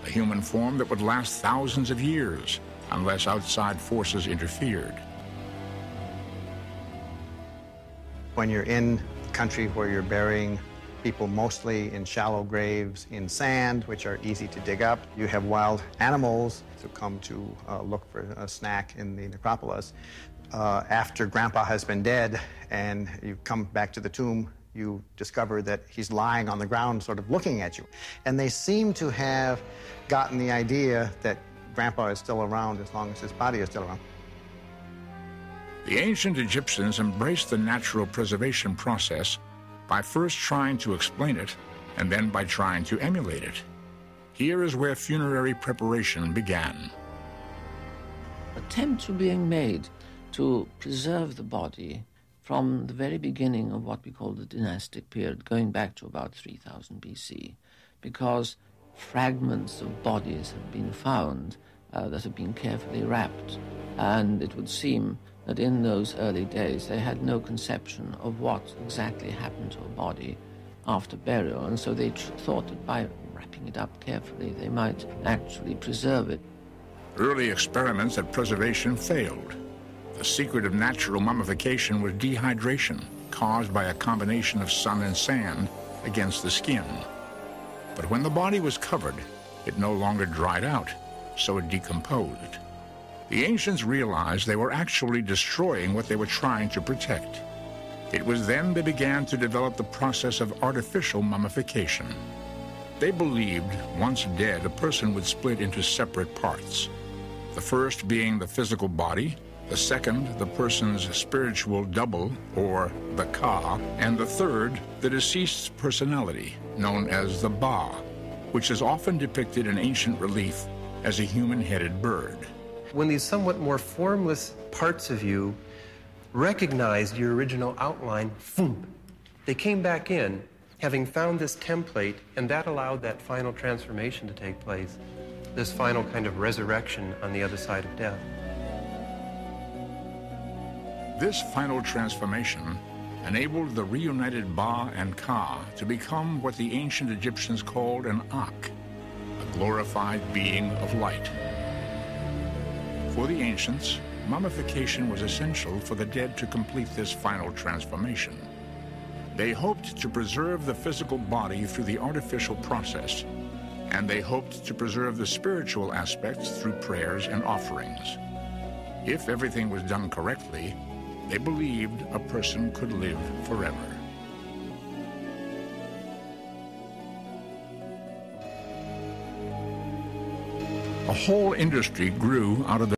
a human form that would last thousands of years unless outside forces interfered. When you're in a country where you're burying people mostly in shallow graves in sand, which are easy to dig up, you have wild animals who come to look for a snack in the necropolis. After Grandpa has been dead and you come back to the tomb, you discover that he's lying on the ground sort of looking at you. And they seem to have gotten the idea that Grandpa is still around as long as his body is still around. The ancient Egyptians embraced the natural preservation process by first trying to explain it and then by trying to emulate it. Here is where funerary preparation began. Attempts were being made to preserve the body from the very beginning of what we call the dynastic period, going back to about 3000 BC, because fragments of bodies have been found that have been carefully wrapped, and it would seem that in those early days they had no conception of what exactly happened to a body after burial, and so they thought that by wrapping it up carefully they might actually preserve it. Early experiments at preservation failed. The secret of natural mummification was dehydration, caused by a combination of sun and sand against the skin. But when the body was covered, it no longer dried out, so it decomposed. The ancients realized they were actually destroying what they were trying to protect. It was then they began to develop the process of artificial mummification. They believed, once dead, a person would split into separate parts. The first being the physical body, the second, the person's spiritual double, or the Ka, and the third, the deceased's personality, known as the Ba, which is often depicted in ancient relief as a human-headed bird. When these somewhat more formless parts of you recognized your original outline, boom, they came back in, having found this template, and that allowed that final transformation to take place, this final kind of resurrection on the other side of death. This final transformation enabled the reunited Ba and Ka to become what the ancient Egyptians called an Ak, a glorified being of light. For the ancients, mummification was essential for the dead to complete this final transformation. They hoped to preserve the physical body through the artificial process, and they hoped to preserve the spiritual aspects through prayers and offerings. If everything was done correctly, they believed a person could live forever. A whole industry grew out of the